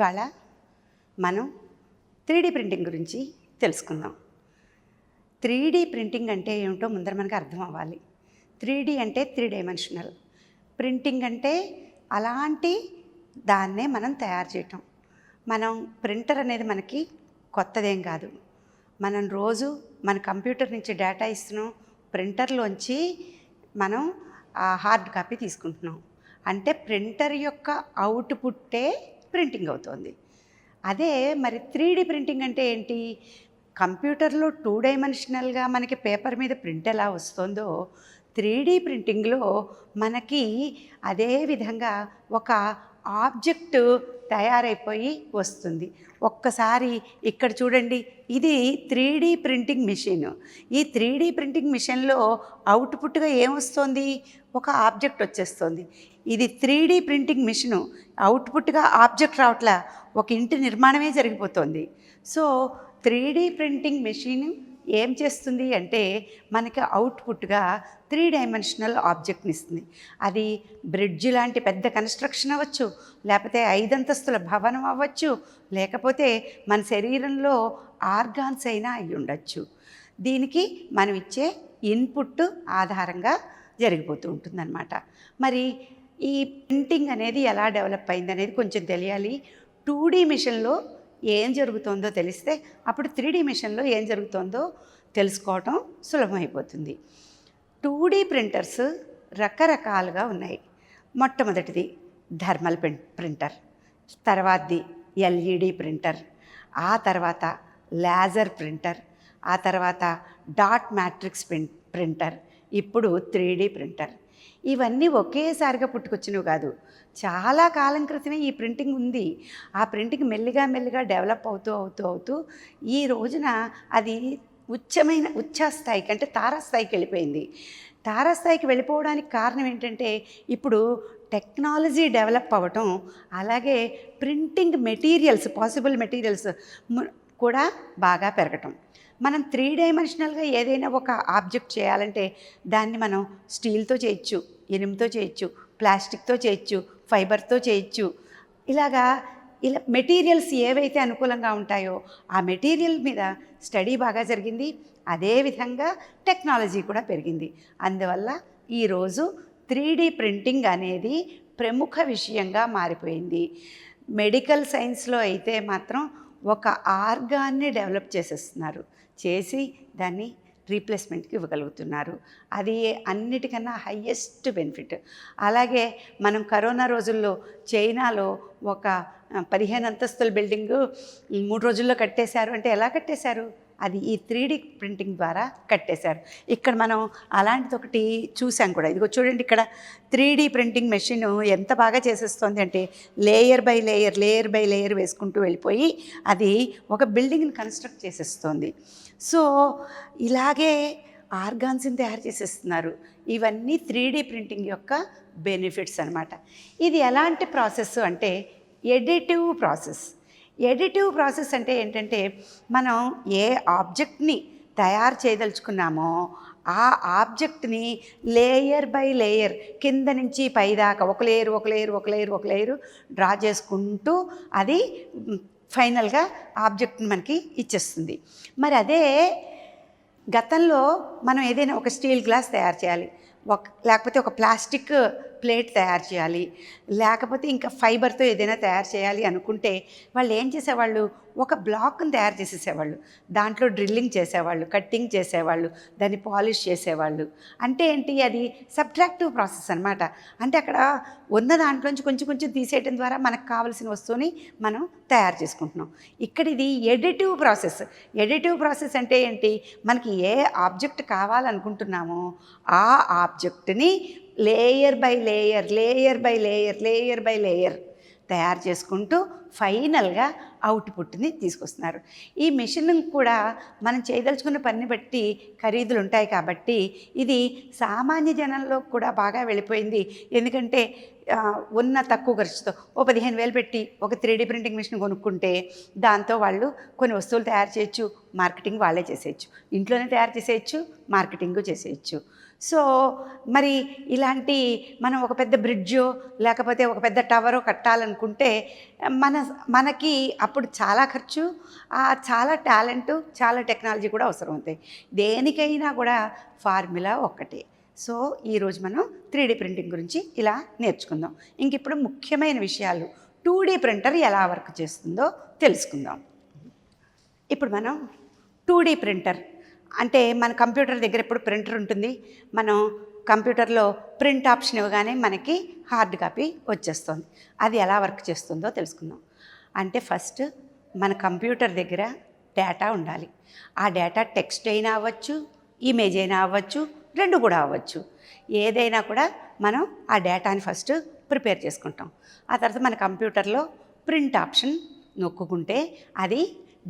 ఇవాళ మనం 3D printing గురించి తెలుసుకుందాం. 3D ప్రింటింగ్ అంటే ఏమిటో ముందర మనకు అర్థం అవ్వాలి. 3D అంటే 3 డైమెన్షనల్, ప్రింటింగ్ అంటే అలాంటి దాన్నే మనం తయారు చేయటం. మనం ప్రింటర్ అనేది మనకి కొత్తదేం కాదు. మనం రోజు మన కంప్యూటర్ నుంచి డేటా ఇస్తున్నాం, ప్రింటర్లోంచి మనం ఆ హార్డ్ కాపీ తీసుకుంటున్నాం. అంటే ప్రింటర్ యొక్క అవుట్పుట్టే ప్రింటింగ్ అవుతుంది. అదే మరి 3D ప్రింటింగ్ అంటే ఏంటి? కంప్యూటర్లో 2 డైమెన్షనల్గా మనకి పేపర్ మీద ప్రింట్ ఎలా వస్తుందో 3D ప్రింటింగ్లో మనకి అదే విధంగా ఒక ఆబ్జెక్ట్ తయారైపోయి వస్తుంది. ఒక్కసారి ఇక్కడ చూడండి, ఇది 3D ప్రింటింగ్ మిషన్. ఈ 3D ప్రింటింగ్ మిషన్లో అవుట్పుట్గా ఏమొస్తుంది? ఒక ఆబ్జెక్ట్ వచ్చేస్తుంది. ఇది 3D ప్రింటింగ్ మిషను. అవుట్పుట్గా ఆబ్జెక్ట్ రావట్లా, ఒక ఇంటి నిర్మాణమే జరిగిపోతుంది. సో 3D ప్రింటింగ్ మెషిన్ ఏం చేస్తుంది అంటే మనకి అవుట్పుట్గా 3 డైమెన్షనల్ ఆబ్జెక్ట్ని ఇస్తుంది. అది బ్రిడ్జ్ లాంటి పెద్ద కన్స్ట్రక్షన్ అవ్వచ్చు, లేకపోతే 5 అంతస్తుల భవనం అవ్వచ్చు, లేకపోతే మన శరీరంలో ఆర్గాన్స్ అయినా అయి ఉండొచ్చు. దీనికి మనం ఇచ్చే ఇన్పుట్ ఆధారంగా జరిగిపోతూ ఉంటుందన్నమాట. మరి ఈ ప్రింటింగ్ అనేది ఎలా డెవలప్ అయింది అనేది కొంచెం తెలియాలి. 2D మిషన్లో ఏం జరుగుతుందో తెలిస్తే అప్పుడు 3D మిషన్లో ఏం జరుగుతుందో తెలుసుకోవటం సులభమైపోతుంది. 2D ప్రింటర్స్ రకరకాలుగా ఉన్నాయి. మొట్టమొదటిది థర్మల్ ప్రింటర్, తర్వాతది LED ప్రింటర్, ఆ తర్వాత లేజర్ ప్రింటర్, ఆ తర్వాత డాట్ మ్యాట్రిక్స్ ప్రింటర్, ఇప్పుడు 3D ప్రింటర్. ఇవన్నీ ఒకేసారిగా పుట్టుకొచ్చినవి కాదు. చాలా కాలం క్రితమే ఈ ప్రింటింగ్ ఉంది. ఆ ప్రింటింగ్ మెల్లిగా డెవలప్ అవుతూ ఈ రోజున అది ఉచ్చస్థాయికి అంటే తారాస్థాయికి వెళ్ళిపోయింది. తారాస్థాయికి వెళ్ళిపోవడానికి కారణం ఏంటంటే ఇప్పుడు టెక్నాలజీ డెవలప్ అవ్వటం, అలాగే ప్రింటింగ్ మెటీరియల్స్, పాసిబుల్ మెటీరియల్స్ కూడా బాగా పెరగటం. మనం 3 డైమెన్షనల్గా ఏదైనా ఒక ఆబ్జెక్ట్ చేయాలంటే దాన్ని మనం స్టీల్తో చేయొచ్చు, ఇనుముతో చేయొచ్చు, ప్లాస్టిక్తో చేయొచ్చు, ఫైబర్తో చేయొచ్చు. ఇలా మెటీరియల్స్ ఏవైతే అనుకూలంగా ఉంటాయో ఆ మెటీరియల్ మీద స్టడీ బాగా జరిగింది. అదేవిధంగా టెక్నాలజీ కూడా పెరిగింది. అందువల్ల ఈరోజు 3D ప్రింటింగ్ అనేది ప్రముఖ విషయంగా మారిపోయింది. మెడికల్ సైన్స్లో అయితే మాత్రం ఒక ఆర్గాన్ని డెవలప్ చేసేస్తున్నారు, చేసి దాన్ని రీప్లేస్మెంట్కి ఇవ్వగలుగుతున్నారు. అది అన్నిటికన్నా హయ్యెస్ట్ బెనిఫిట్. అలాగే మనం కరోనా రోజుల్లో చైనాలో ఒక 15 అంతస్తుల బిల్డింగు 3 రోజుల్లో కట్టేశారు. అంటే ఎలా కట్టేశారు? అది ఈ 3D ప్రింటింగ్ ద్వారా కట్టేశారు. ఇక్కడ మనం అలాంటిది ఒకటి చూసాం కూడా. ఇదిగో చూడండి, ఇక్కడ 3D ప్రింటింగ్ మెషిన్ ఎంత బాగా చేసేస్తుంది అంటే లేయర్ బై లేయర్ వేసుకుంటూ వెళ్ళిపోయి అది ఒక బిల్డింగ్ని కన్స్ట్రక్ట్ చేసేస్తుంది. సో ఇలాగే ఆర్గాన్స్ని తయారు చేసేస్తున్నారు. ఇవన్నీ 3D ప్రింటింగ్ యొక్క బెనిఫిట్స్ అన్నమాట. ఇది ఎలాంటి ప్రాసెస్ అంటే ఎడిటివ్ ప్రాసెస్. ఎడిటివ్ ప్రాసెస్ అంటే ఏంటంటే మనం ఏ ఆబ్జెక్ట్ని తయారు చేయదలుచుకున్నామో ఆ ఆబ్జెక్ట్ని లేయర్ బై లేయర్ కింద నుంచి పైదాకా ఒక లేయర్ డ్రా చేసుకుంటూ అది ఫైనల్గా ఆబ్జెక్ట్ని మనకి ఇచ్చేస్తుంది. మరి అదే గతంలో మనం ఏదైనా ఒక స్టీల్ గ్లాస్ తయారు చేయాలి, లేకపోతే ఒక ప్లాస్టిక్ ప్లేట్ తయారు చేయాలి, లేకపోతే ఇంకా ఫైబర్తో ఏదైనా తయారు చేయాలి అనుకుంటే వాళ్ళు ఏం చేసేవాళ్ళు? ఒక బ్లాక్ని తయారు చేసేసేవాళ్ళు, దాంట్లో డ్రిల్లింగ్ చేసేవాళ్ళు, కట్టింగ్ చేసేవాళ్ళు, దాన్ని పాలిష్ చేసేవాళ్ళు. అంటే ఏంటి? అది సబ్ట్రాక్టివ్ ప్రాసెస్ అనమాట. అంటే అక్కడ ఉన్న దాంట్లోంచి కొంచెం తీసేయడం ద్వారా మనకు కావలసిన వస్తువుని మనం తయారు చేసుకుంటున్నాం. ఇక్కడ ఇది ఎడిటివ్ ప్రాసెస్. ఎడిటివ్ ప్రాసెస్ అంటే ఏంటి? మనకి ఏ ఆబ్జెక్ట్ కావాలనుకుంటున్నామో ఆ ఆబ్జెక్ట్ని లేయర్ బై లేయర్ తయారు చేసుకుంటూ ఫైనల్గా అవుట్పుట్ని తీసుకొస్తున్నారు. ఈ మిషన్ కూడా మనం చేయదలుచుకున్న పని బట్టి ఖరీదులు ఉంటాయి కాబట్టి ఇది సామాన్య జనంలో కూడా బాగా వెళ్ళిపోయింది. ఎందుకంటే ఉన్న తక్కువ ఖర్చుతో 15,000 పెట్టి ఒక 3D ప్రింటింగ్ మిషన్ కొనుక్కుంటే దాంతో వాళ్ళు కొన్ని వస్తువులు తయారు చేయొచ్చు, మార్కెటింగ్ వాళ్ళే చేసేయచ్చు, ఇంట్లోనే తయారు చేసేయచ్చు, మార్కెటింగ్ చేసేయచ్చు. సో మరి ఇలాంటి మనం ఒక పెద్ద బ్రిడ్జో లేకపోతే ఒక పెద్ద టవరో కట్టాలనుకుంటే మనకి అప్పుడు చాలా ఖర్చు, చాలా టాలెంటు, చాలా టెక్నాలజీ కూడా అవసరం అవుతాయి. దేనికైనా కూడా ఫార్ములా ఒక్కటే. సో ఈరోజు మనం 3D ప్రింటింగ్ గురించి ఇలా నేర్చుకుందాం. ఇంక ఇప్పుడు ముఖ్యమైన విషయాలు 2D ప్రింటర్ ఎలా వర్క్ చేస్తుందో తెలుసుకుందాం. ఇప్పుడు మనం 2D ప్రింటర్ అంటే మన కంప్యూటర్ దగ్గర ఎప్పుడు ప్రింటర్ ఉంటుంది. మనం కంప్యూటర్లో ప్రింట్ ఆప్షన్ ఇవ్వగానే మనకి హార్డ్ కాపీ వచ్చేస్తుంది. అది ఎలా వర్క్ చేస్తుందో తెలుసుకుందాం. అంటే ఫస్ట్ మన కంప్యూటర్ దగ్గర డేటా ఉండాలి. ఆ డేటా టెక్స్ట్ అయినా అవ్వచ్చు, ఇమేజ్ అయినా అవ్వచ్చు, రెండు కూడా అవ్వచ్చు. ఏదైనా కూడా మనం ఆ డేటాని ఫస్ట్ ప్రిపేర్ చేసుకుంటాం. ఆ తర్వాత మన కంప్యూటర్లో ప్రింట్ ఆప్షన్ నొక్కుకుంటే అది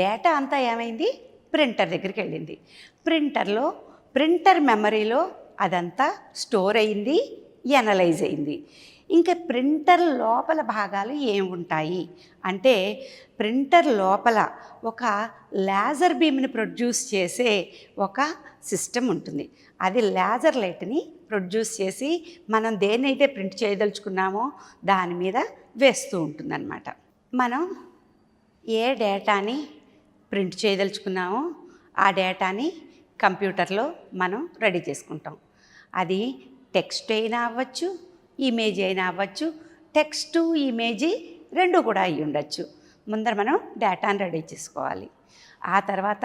డేటా అంతా ఏమైంది, ప్రింటర్ దగ్గరికి వెళ్ళింది. ప్రింటర్ మెమరీలో అదంతా స్టోర్ అయింది, ఎనలైజ్ అయింది. ఇంకా ప్రింటర్ లోపల భాగాలు ఏముంటాయి అంటే ప్రింటర్ లోపల ఒక లేజర్ బీమ్ని ప్రొడ్యూస్ చేసే ఒక సిస్టమ్ ఉంటుంది. అది లేజర్ లైట్ని ప్రొడ్యూస్ చేసి మనం దేన్నైతే ప్రింట్ చేయదలుచుకున్నామో దాని మీద వేస్తూ ఉంటుందన్నమాట. మనం ఏ డేటాని ప్రింట్ చేయదలుచుకున్నామో ఆ డేటాని కంప్యూటర్లో మనం రెడీ చేసుకుంటాం. అది టెక్స్ట్ అయినా అవ్వచ్చు, ఇమేజ్ అయినా అవ్వచ్చు. టెక్స్టు ఇమేజీ రెండు కూడా అయ్యి ఉండొచ్చు. ముందర మనం డేటాని రెడీ చేసుకోవాలి. ఆ తర్వాత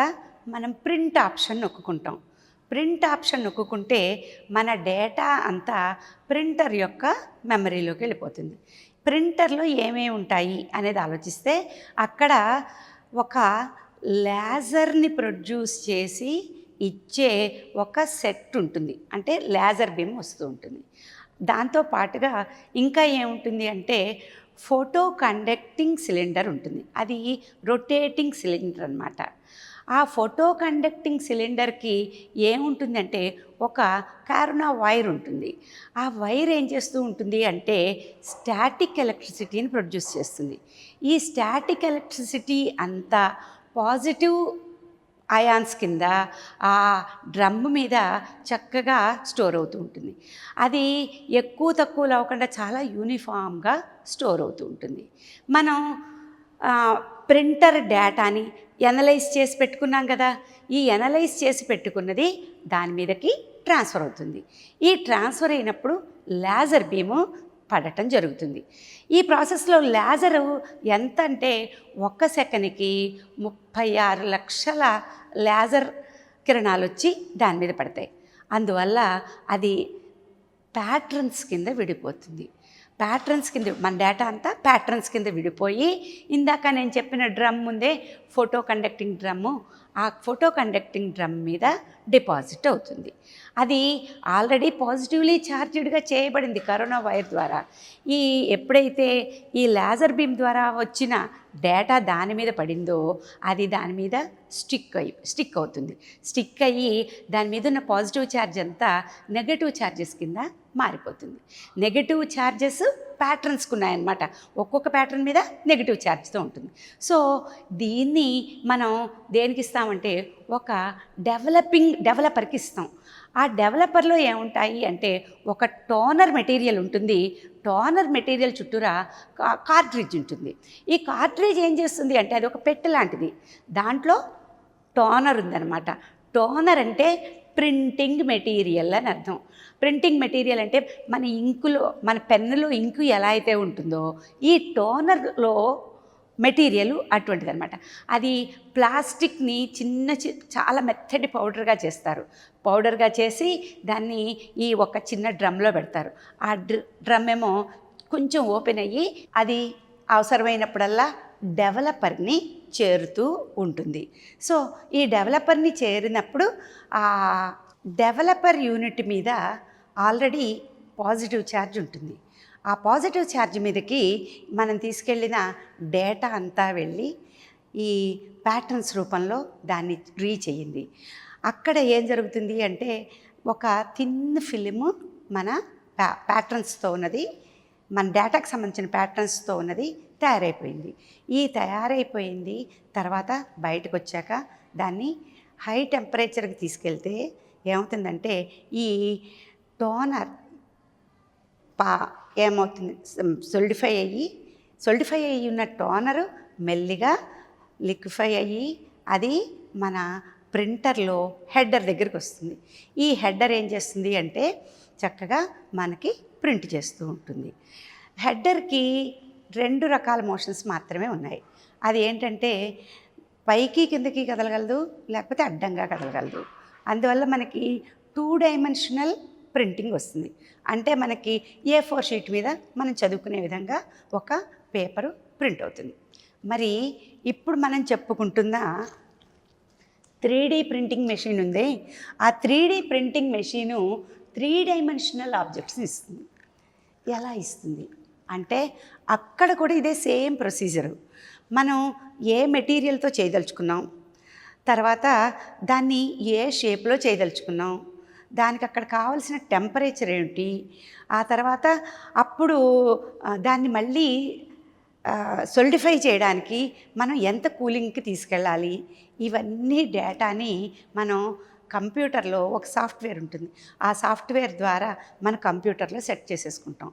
మనం ప్రింట్ ఆప్షన్ నొక్కుకుంటాం. ప్రింట్ ఆప్షన్ నొక్కుంటే మన డేటా అంతా ప్రింటర్ యొక్క మెమరీలోకి వెళ్ళిపోతుంది. ప్రింటర్లో ఏమేమి ఉంటాయి అనేది ఆలోచిస్తే అక్కడ ఒక లేజర్ని ప్రొడ్యూస్ చేసి ఇచ్చే ఒక సెట్ ఉంటుంది. అంటే లేజర్ బీమ్ వస్తూ ఉంటుంది. దాంతో పాటుగా ఇంకా ఏముంటుంది అంటే ఫోటో కండక్టింగ్ సిలిండర్ ఉంటుంది. అది రొటేటింగ్ సిలిండర్ అన్నమాట. ఆ ఫోటో కండక్టింగ్ సిలిండర్కి ఏముంటుందంటే ఒక కరోనా వైర్ ఉంటుంది. ఆ వైర్ ఏం చేస్తూ ఉంటుంది అంటే స్టాటిక్ ఎలక్ట్రిసిటీని ప్రొడ్యూస్ చేస్తుంది. ఈ స్టాటిక్ ఎలక్ట్రిసిటీ అంతా పాజిటివ్ అయాన్స్ కింద ఆ డ్రమ్ మీద చక్కగా స్టోర్ అవుతూ ఉంటుంది. అది ఎక్కువ తక్కువ లేకుండా చాలా యూనిఫామ్గా స్టోర్ అవుతూ ఉంటుంది. మనం ప్రింటర్ డేటాని ఎనలైజ్ చేసి పెట్టుకున్నాం కదా, ఈ ఎనలైజ్ చేసి పెట్టుకున్నది దాని మీదకి ట్రాన్స్ఫర్ అవుతుంది. ఈ ట్రాన్స్ఫర్ అయినప్పుడు లేజర్ బీము పడటం జరుగుతుంది. ఈ ప్రాసెస్లో లేజరు ఎంత అంటే 1 సెకనుకి 36 లక్షల లేజర్ కిరణాలు వచ్చి దాని మీద పడతాయి. అందువల్ల అది ప్యాట్రన్స్ కింద విడిపోతుంది. ప్యాట్రన్స్ కింద మన డేటా అంతా ప్యాట్రన్స్ కింద విడిపోయి ఇందాక నేను చెప్పిన డ్రమ్ ముందే ఫోటో కండక్టింగ్ డ్రమ్ము, ఆ ఫోటో కండక్టింగ్ డ్రమ్ మీద డిపాజిట్ అవుతుంది. అది ఆల్రెడీ పాజిటివ్లీ ఛార్జ్డ్గా చేయబడింది కరోనా వైర్ ద్వారా. ఎప్పుడైతే ఈ లేజర్ బీమ్ ద్వారా వచ్చిన డేటా దాని మీద పడిందో అది దాని మీద స్టిక్ అవుతుంది. స్టిక్ అయ్యి దాని మీద ఉన్న పాజిటివ్ ఛార్జ్ అంతా నెగటివ్ ఛార్జెస్ కింద మారిపోతుంది. నెగటివ్ ఛార్జెస్ ప్యాటర్న్స్కి ఉన్నాయన్నమాట. ఒక్కొక్క ప్యాటర్న్ మీద నెగటివ్ ఛార్జ్తో ఉంటుంది. సో దీన్ని మనం దేనికి ఇస్తామంటే ఒక డెవలపర్కి ఇస్తాం. ఆ డెవలపర్లో ఏముంటాయి అంటే ఒక టోనర్ మెటీరియల్ ఉంటుంది. టోనర్ మెటీరియల్ చుట్టూరా కార్ట్రిడ్జ్ ఉంటుంది. ఈ కార్ట్రిడ్జ్ ఏం చేస్తుంది అంటే అది ఒక పెట్టె లాంటిది. దాంట్లో టోనర్ ఉందన్నమాట. టోనర్ అంటే ప్రింటింగ్ మెటీరియల్ అని అర్థం. ప్రింటింగ్ మెటీరియల్ అంటే మన పెన్నులో ఇంకు ఎలా అయితే ఉంటుందో ఈ టోనర్లో మెటీరియల్ అటువంటిది అనమాట. అది ప్లాస్టిక్ని చాలా మెత్తటి పౌడర్గా చేస్తారు. పౌడర్గా చేసి దాన్ని ఈ ఒక చిన్న డ్రమ్లో పెడతారు. ఆ డ్రమ్ ఏమో కొంచెం ఓపెన్ అయ్యి అది అవసరమైనప్పుడల్లా డెవలపర్ని చేరుతూ ఉంటుంది. సో ఈ డెవలపర్ని చేరినప్పుడు ఆ డెవలపర్ యూనిట్ మీద ఆల్రెడీ పాజిటివ్ ఛార్జ్ ఉంటుంది. ఆ పాజిటివ్ ఛార్జ్ మీదకి మనం తీసుకెళ్ళిన డేటా అంతా వెళ్ళి ఈ ప్యాటర్న్స్ రూపంలో దాన్ని రీచ్ అయ్యింది. అక్కడ ఏం జరుగుతుంది అంటే ఒక థిన్ ఫిలిము మన ప్యాటర్న్స్తో ఉన్నది, మన డేటాకు సంబంధించిన ప్యాటర్న్స్తో ఉన్నది తయారైపోయింది. ఈ తయారైపోయింది తర్వాత బయటకు వచ్చాక దాన్ని హై టెంపరేచర్కి తీసుకెళ్తే ఏమవుతుందంటే ఈ టోనర్ పా ఏమవుతుంది సొలిడిఫై అయ్యి ఉన్న టోనరు మెల్లిగా లిక్విఫై అయ్యి అది మన ప్రింటర్లో హెడ్డర్ దగ్గరికి వస్తుంది. ఈ హెడ్డర్ ఏం చేస్తుంది అంటే చక్కగా మనకి ప్రింట్ చేస్తూ ఉంటుంది. హెడ్డర్కి 2 రకాల మోషన్స్ మాత్రమే ఉన్నాయి. అది ఏంటంటే పైకి కిందకి కదలగలదు, లేకపోతే అడ్డంగా కదలగలదు. అందువల్ల మనకి 2 డైమెన్షనల్ ప్రింటింగ్ వస్తుంది. అంటే మనకి A4 షీట్ మీద మనం చదువుకునే విధంగా ఒక పేపరు ప్రింట్ అవుతుంది. మరి ఇప్పుడు మనం చెప్పుకుంటున్న 3D ప్రింటింగ్ మెషిన్ ఉంది. ఆ 3D ప్రింటింగ్ మెషీను 3 డైమెన్షనల్ ఆబ్జెక్ట్స్ని ఇస్తుంది. ఎలా ఇస్తుంది అంటే అక్కడ కూడా ఇదే సేమ్ ప్రొసీజరు. మనం ఏ మెటీరియల్తో చేయదలుచుకున్నాం, తర్వాత దాన్ని ఏ షేప్లో చేయదలుచుకున్నాం, దానికి అక్కడ కావాల్సిన టెంపరేచర్ ఏమిటి, ఆ తర్వాత అప్పుడు దాన్ని మళ్ళీ సొలిడిఫై చేయడానికి మనం ఎంత కూలింగ్కి తీసుకెళ్ళాలి, ఇవన్నీ డేటాని మనం కంప్యూటర్లో ఒక సాఫ్ట్వేర్ ఉంటుంది. ఆ సాఫ్ట్వేర్ ద్వారా మన కంప్యూటర్లో సెట్ చేసేసుకుంటాం.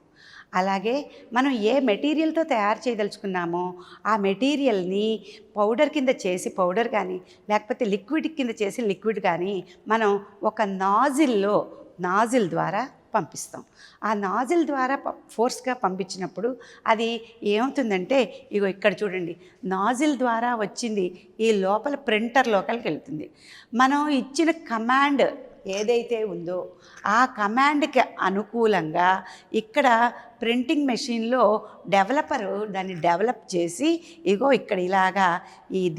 అలాగే మనం ఏ మెటీరియల్తో తయారు చేయదలుచుకున్నామో ఆ మెటీరియల్ని పౌడర్ కింద చేసి పౌడర్ కానీ, లేకపోతే లిక్విడ్ కింద చేసి లిక్విడ్ కానీ మనం ఒక నాజిల్ ద్వారా పంపిస్తాం. ఆ నాజిల్ ద్వారా ఫోర్స్గా పంపించినప్పుడు అది ఏమవుతుందంటే ఇగో ఇక్కడ చూడండి, నాజిల్ ద్వారా వచ్చింది ఈ లోపల ప్రింటర్ లోపలికి వెళ్తుంది. మనం ఇచ్చిన కమాండ్ ఏదైతే ఉందో ఆ కమాండ్కి అనుకూలంగా ఇక్కడ ప్రింటింగ్ మెషిన్లో డెవలపరు దాన్ని డెవలప్ చేసి ఇగో ఇక్కడ ఇలాగా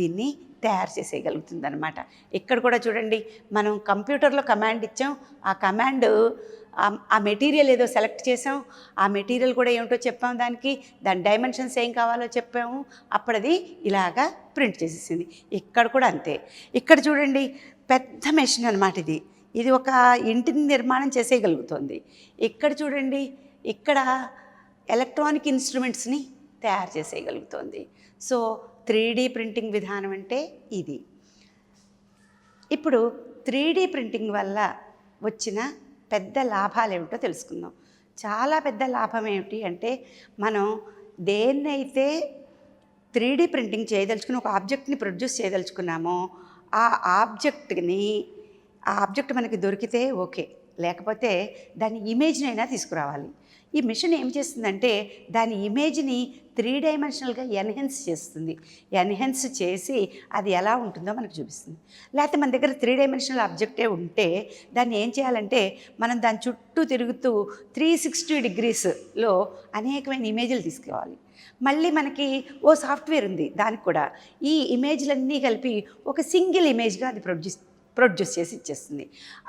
దీన్ని తయారు చేసేయగలుగుతుంది అనమాట. ఇక్కడ కూడా చూడండి, మనం కంప్యూటర్లో కమాండ్ ఇచ్చాం, ఆ కమాండ్ ఆ మెటీరియల్ ఏదో సెలెక్ట్ చేసాం, ఆ మెటీరియల్ కూడా ఏమిటో చెప్పాము, దాని డైమెన్షన్స్ ఏం కావాలో చెప్పాము, అప్పుడు అది ఇలాగా ప్రింట్ చేసేసింది. ఇక్కడ కూడా అంతే. ఇక్కడ చూడండి, పెద్ద మెషిన్ అనమాట ఇది ఒక ఇంటిని నిర్మాణం చేసేయగలుగుతుంది. ఇక్కడ చూడండి, ఇక్కడ ఎలక్ట్రానిక్ ఇన్స్ట్రుమెంట్స్ని తయారు చేసేయగలుగుతుంది. సో 3D ప్రింటింగ్ విధానం అంటే ఇది. ఇప్పుడు 3D ప్రింటింగ్ వల్ల వచ్చిన పెద్ద లాభాలు ఏమిటో తెలుసుకుందాం. చాలా పెద్ద లాభం ఏమిటి అంటే మనం దేన్నైతే 3D ప్రింటింగ్ చేయదలుచుకుని ఒక ఆబ్జెక్ట్ని ప్రొడ్యూస్ చేయదలుచుకున్నామో ఆ ఆబ్జెక్ట్ మనకి దొరికితే ఓకే, లేకపోతే దాని ఇమేజ్ని అయినా తీసుకురావాలి. ఈ మిషన్ ఏం చేస్తుందంటే దాని ఇమేజ్ని 3 డైమెన్షనల్గా ఎన్హెన్స్ చేస్తుంది. ఎన్హెన్స్ చేసి అది ఎలా ఉంటుందో మనకు చూపిస్తుంది. లేకపోతే మన దగ్గర 3 డైమెన్షనల్ ఆబ్జెక్టే ఉంటే దాన్ని ఏం చేయాలంటే మనం దాని చుట్టూ తిరుగుతూ 360 డిగ్రీస్లో అనేకమైన ఇమేజ్లు తీసుకోవాలి. మళ్ళీ మనకి ఓ సాఫ్ట్వేర్ ఉంది, దానికి కూడా ఈ ఇమేజ్లన్నీ కలిపి ఒక సింగిల్ ఇమేజ్గా అది ప్రొడ్యూస్ చేసి ఇచ్చేస్తుంది.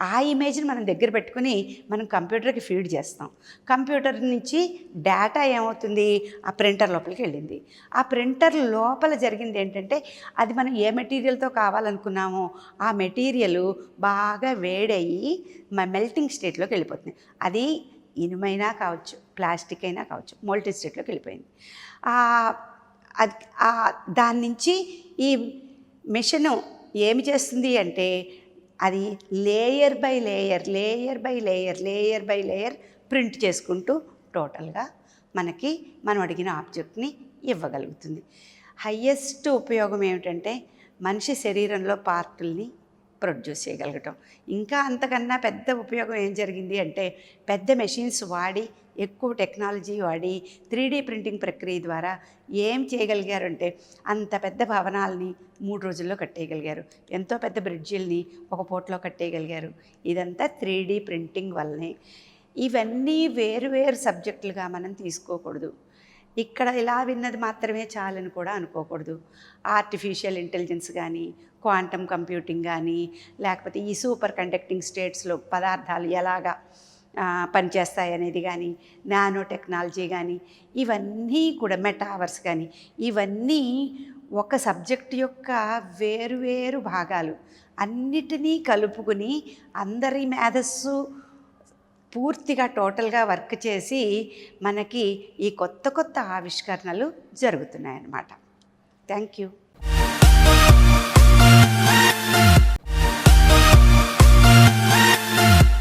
ఆ ఇమేజ్ని మనం దగ్గర పెట్టుకుని మనం కంప్యూటర్కి ఫీడ్ చేస్తాం. కంప్యూటర్ నుంచి డేటా ఏమవుతుంది, ఆ ప్రింటర్ లోపలికి వెళ్ళింది. ఆ ప్రింటర్ లోపల జరిగింది ఏంటంటే అది మనం ఏ మెటీరియల్తో కావాలనుకున్నామో ఆ మెటీరియల్ బాగా వేడయ్యి మెల్టింగ్ స్టేట్లోకి వెళ్ళిపోతుంది. అది ఇనుమైనా కావచ్చు, ప్లాస్టిక్ అయినా కావచ్చు, మోల్టెడ్ స్టేట్లోకి వెళ్ళిపోయింది. దాని నుంచి ఈ మిషను ఏమి చేస్తుంది అంటే అది లేయర్ బై లేయర్ ప్రింట్ చేసుకుంటూ టోటల్గా మనం అడిగిన ఆబ్జెక్ట్ని ఇవ్వగలుగుతుంది. హయ్యెస్ట్ ఉపయోగం ఏమిటంటే మనిషి శరీరంలో పార్టుల్ని ప్రొడ్యూస్ చేయగలగటం. ఇంకా అంతకన్నా పెద్ద ఉపయోగం ఏం జరిగింది అంటే పెద్ద మెషిన్స్ వాడి ఎక్కువ టెక్నాలజీ వాడి 3D ప్రింటింగ్ ప్రక్రియ ద్వారా ఏం చేయగలిగారు అంటే అంత పెద్ద భవనాల్ని 3 రోజుల్లో కట్టేయగలిగారు. ఎంతో పెద్ద బ్రిడ్జిల్ని ఒక పూటలో కట్టేయగలిగారు. ఇదంతా 3D ప్రింటింగ్ వల్లనే. ఇవన్నీ వేరు సబ్జెక్టులుగా మనం తీసుకోకూడదు. ఇక్కడ ఇలా విన్నది మాత్రమే చాలని కూడా అనుకోకూడదు. ఆర్టిఫిషియల్ ఇంటెలిజెన్స్ కానీ, క్వాంటమ్ కంప్యూటింగ్ కానీ, లేకపోతే ఈ సూపర్ కండక్టింగ్ స్టేట్స్లో పదార్థాలు ఎలాగా పనిచేస్తాయి అనేది కానీ, నానో టెక్నాలజీ కానీ, ఇవన్నీ కూడా మెటావర్స్ కానీ, ఇవన్నీ ఒక సబ్జెక్ట్ యొక్క వేరు భాగాలు. అన్నిటినీ కలుపుకుని అందరి మేధస్సు పూర్తిగా టోటల్గా వర్క్ చేసి మనకి ఈ కొత్త ఆవిష్కరణలు జరుగుతున్నాయన్నమాట. Thank you.